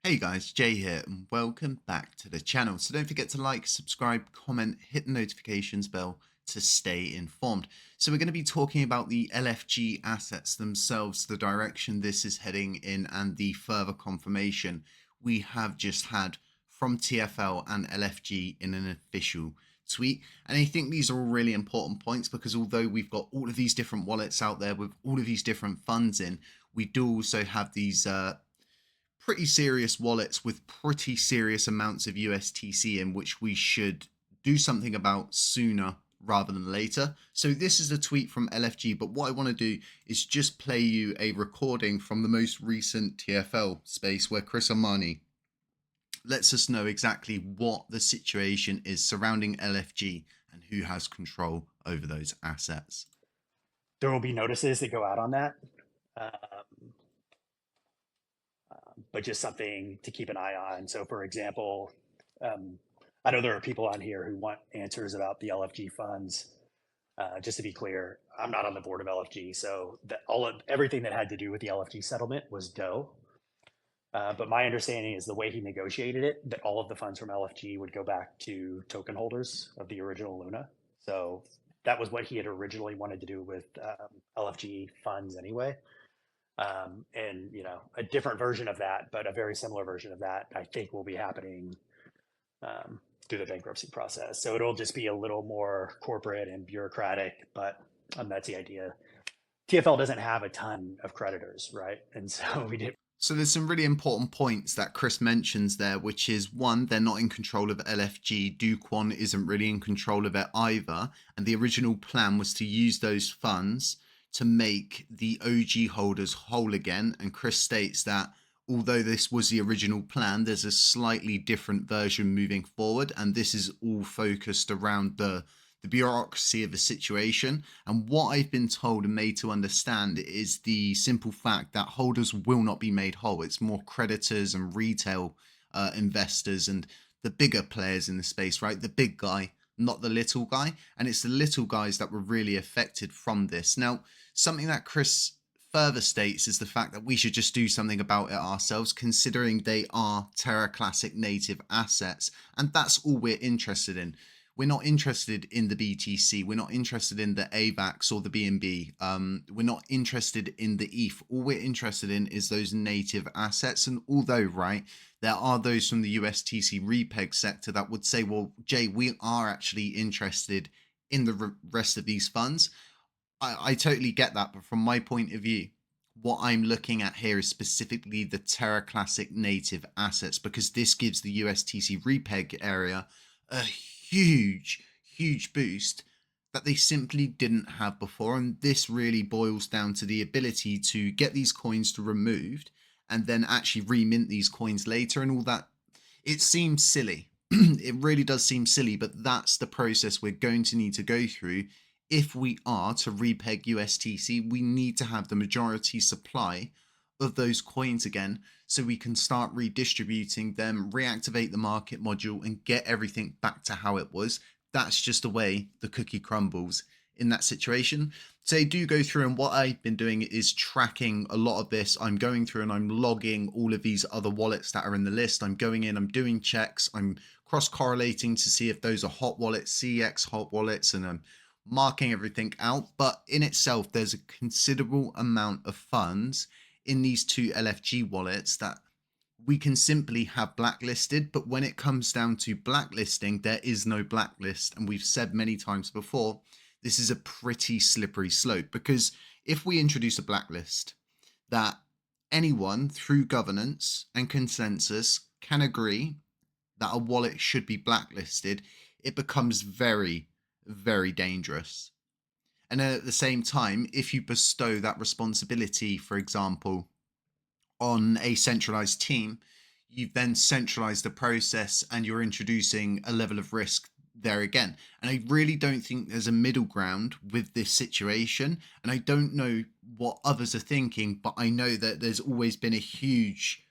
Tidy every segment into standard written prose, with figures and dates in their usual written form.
Hey guys, Jay here, and welcome back to the channel. So don't forget to like, subscribe, comment, hit the notifications bell to stay informed. So we're going to be talking about the LFG assets themselves, the direction this is heading in, and the further confirmation we have just had from TFL and LFG in an official tweet. And I think these are all really important points because although we've got all of these different wallets out there with all of these different funds in, we do also have these pretty serious wallets with pretty serious amounts of USTC in, which we should do something about sooner rather than later. So this is a tweet from LFG, but what I want to do is just play you a recording from the most recent TFL space where Chris Armani lets us know exactly what the situation is surrounding LFG and who has control over those assets. There will be notices that go out on that, um, but just something to keep an eye on. So, for example, um, I know there are people on here who want answers about the LFG funds. Just to be clear, I'm not on the board of LFG, so everything that had to do with the LFG settlement was Doe. But my understanding is the way he negotiated it, that all of the funds from LFG would go back to token holders of the original Luna. So that was what he had originally wanted to do with LFG funds anyway. And a different version of that, but a very similar version of that, I think will be happening through the bankruptcy process. So it'll just be a little more corporate and bureaucratic, but that's the idea. TFL doesn't have a ton of creditors, right? And so we did. So there's some really important points that Chris mentions there, which is one, they're not in control of LFG. Duquan isn't really in control of it either. And the original plan was to use those funds to make the OG holders whole again. And Chris states that although this was the original plan, there's a slightly different version moving forward. And this is all focused around the bureaucracy of the situation. And what I've been told and made to understand is the simple fact that holders will not be made whole. It's more creditors and retail investors and the bigger players in the space, right? The big guy, not the little guy. And it's the little guys that were really affected from this. Now, something that Chris further states is the fact that we should just do something about it ourselves, considering they are Terra Classic native assets. And that's all we're interested in. We're not interested in the BTC. We're not interested in the AVAX or the BNB. We're not interested in the ETH. All we're interested in is those native assets. And although, right, there are those from the USTC repeg sector that would say, well, Jay, we are actually interested in the rest of these funds. I totally get that. But from my point of view, what I'm looking at here is specifically the Terra Classic native assets, because this gives the USTC repeg area a huge boost that they simply didn't have before. And this really boils down to the ability to get these coins to removed and then actually remint these coins later and all that. It seems silly. It really does seem silly, but that's the process we're going to need to go through. If we are to repeg USTC, we need to have the majority supply of those coins again so we can start redistributing them, reactivate the market module, and get everything back to how it was. That's just the way the cookie crumbles in that situation. So I do go through, and what I've been doing is tracking a lot of this. I'm going through and I'm logging all of these other wallets that are in the list. I'm going in, I'm doing checks, I'm cross-correlating to see if those are hot wallets, CX hot wallets, and I'm marking everything out. But in itself, there's a considerable amount of funds in these two LFG wallets that we can simply have blacklisted. But when it comes down to blacklisting, there is no blacklist. And we've said many times before, this is a pretty slippery slope, because if we introduce a blacklist that anyone through governance and consensus can agree that a wallet should be blacklisted, it becomes very dangerous. And at the same time, if you bestow that responsibility, for example, on a centralized team, you've then centralized the process and you're introducing a level of risk there again. And I really don't think there's a middle ground with this situation. And I don't know what others are thinking, but I know that there's always been a huge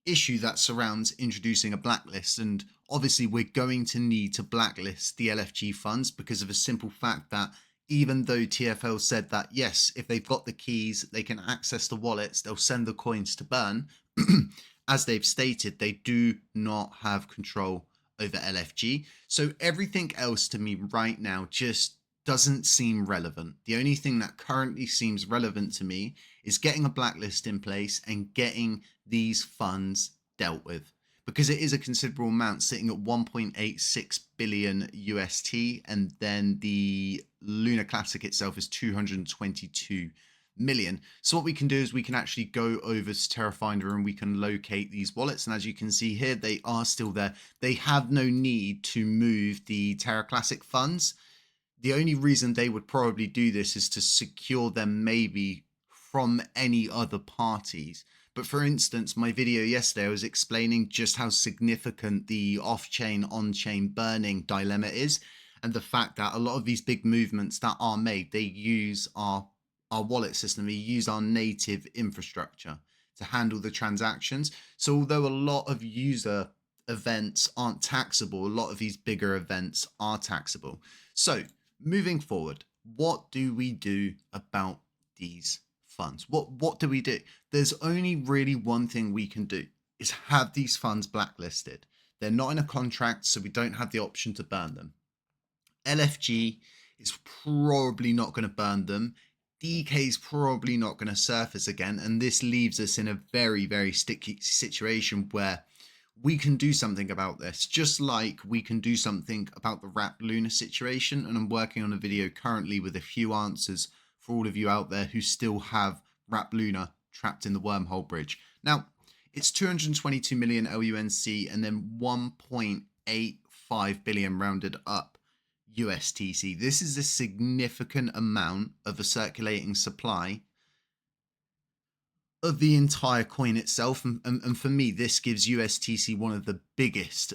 issue that surrounds introducing a blacklist. And obviously, we're going to need to blacklist the LFG funds because of a simple fact that even though TFL said that, yes, if they've got the keys, they can access the wallets, they'll send the coins to burn. as they've stated, they do not have control over LFG. So everything else to me right now just doesn't seem relevant. The only thing that currently seems relevant to me is getting a blacklist in place and getting these funds dealt with, because it is a considerable amount, sitting at 1.86 billion UST, and then the Lunar Classic itself is 222 million. So what we can do is we can actually go over to Terra Finder and we can locate these wallets. And as you can see here, they are still there. They have no need to move the Terra Classic funds. The only reason they would probably do this is to secure them maybe from any other parties. But for instance, my video yesterday, I was explaining just how significant the off-chain, on-chain burning dilemma is, and the fact that a lot of these big movements that are made, they use our wallet system, we use our native infrastructure to handle the transactions. So although a lot of user events aren't taxable, a lot of these bigger events are taxable. So moving forward, what do we do about these funds? What do we do? There's only really one thing we can do, is have these funds blacklisted. They're not in a contract, so we don't have the option to burn them. LFG is probably not going to burn them. DK is probably not going to surface again, and this leaves us in a very, very sticky situation where we can do something about this, just like we can do something about the Wrap Luna situation. And I'm working on a video currently with a few answers for all of you out there who still have Wrap Luna trapped in the wormhole bridge. Now, it's 222 million LUNC and then 1.85 billion rounded up USTC. This is a significant amount of a circulating supply of the entire coin itself. And for me, this gives USTC one of the biggest,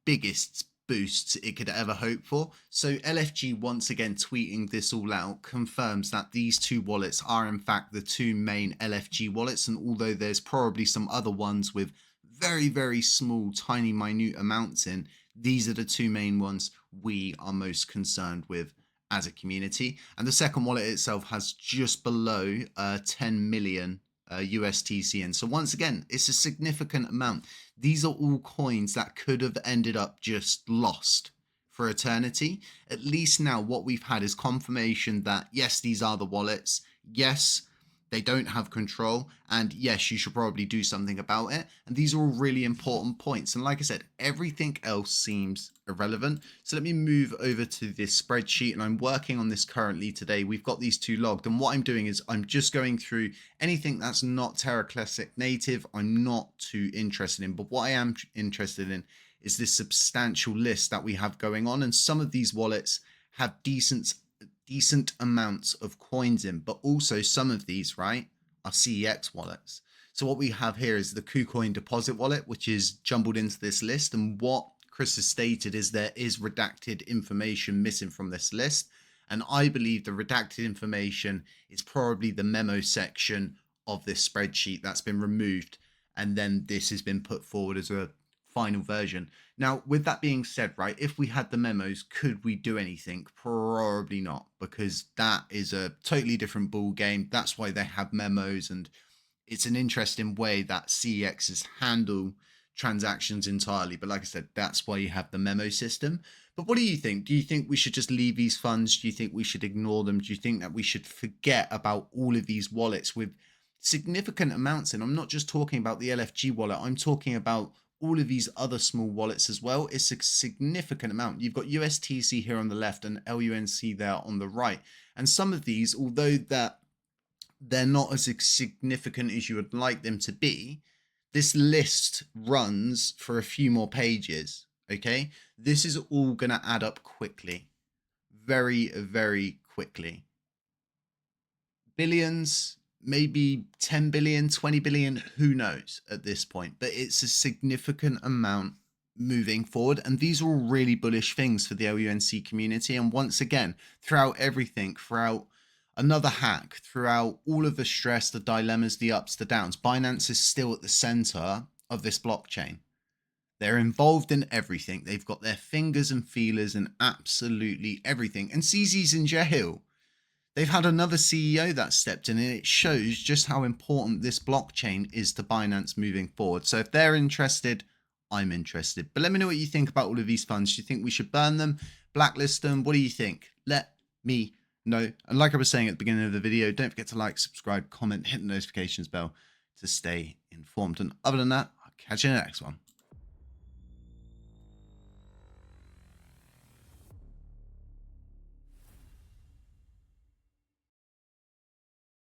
biggest boosts it could ever hope for. So LFG, once again tweeting this all out, confirms that these two wallets are in fact the two main LFG wallets. And although there's probably some other ones with very, very small, tiny, minute amounts in, these are the two main ones we are most concerned with as a community. And the second wallet itself has just below 10 million USTC. And so once again, it's a significant amount. These are all coins that could have ended up just lost for eternity. At least now what we've had is confirmation that yes, these are the wallets. Yes, they don't have control, and yes, you should probably do something about it. And these are all really important points. And like I said, everything else seems irrelevant. So let me move over to this spreadsheet, and I'm working on this currently today. We've got these two logged, and what I'm doing is I'm just going through anything that's not Terra Classic native. I'm not too interested in, but what I am interested in is this substantial list that we have going on. And some of these wallets have decent amounts of coins in, but also some of these, right, are CEX wallets. So what we have here is the KuCoin deposit wallet, which is jumbled into this list. And what Chris has stated is there is redacted information missing from this list. And I believe the redacted information is probably the memo section of this spreadsheet that's been removed. And then this has been put forward as a final version. Now, with that being said, right, if we had the memos, could we do anything? Probably not, because that is a totally different ball game. That's why they have memos, and it's an interesting way that CEXs handle transactions entirely. But like I said, that's why you have the memo system. But what do you think? Do you think we should just leave these funds? Do you think we should ignore them? Do you think that we should forget about all of these wallets with significant amounts in? I'm not just talking about the LFG wallet. I'm talking about all of these other small wallets as well. It's a significant amount. You've got USTC here on the left and LUNC there on the right. And some of these, although that they're not as significant as you would like them to be, this list runs for a few more pages. Okay, this is all going to add up quickly, very, very quickly. Billions, maybe 10 billion, 20 billion, who knows at this point, but it's a significant amount moving forward. And these are all really bullish things for the LUNC community. And once again, throughout everything, throughout another hack, throughout all of the stress, the dilemmas, the ups, the downs, Binance is still at the center of this blockchain. They're involved in everything. They've got their fingers and feelers in absolutely everything. And CZ's in jail. They've had another CEO that stepped in, and it shows just how important this blockchain is to Binance moving forward. So if they're interested, I'm interested. But let me know what you think about all of these funds. Do you think we should burn them, blacklist them? What do you think? Let me know. And like I was saying at the beginning of the video, don't forget to like, subscribe, comment, hit the notifications bell to stay informed. And other than that, I'll catch you in the next one.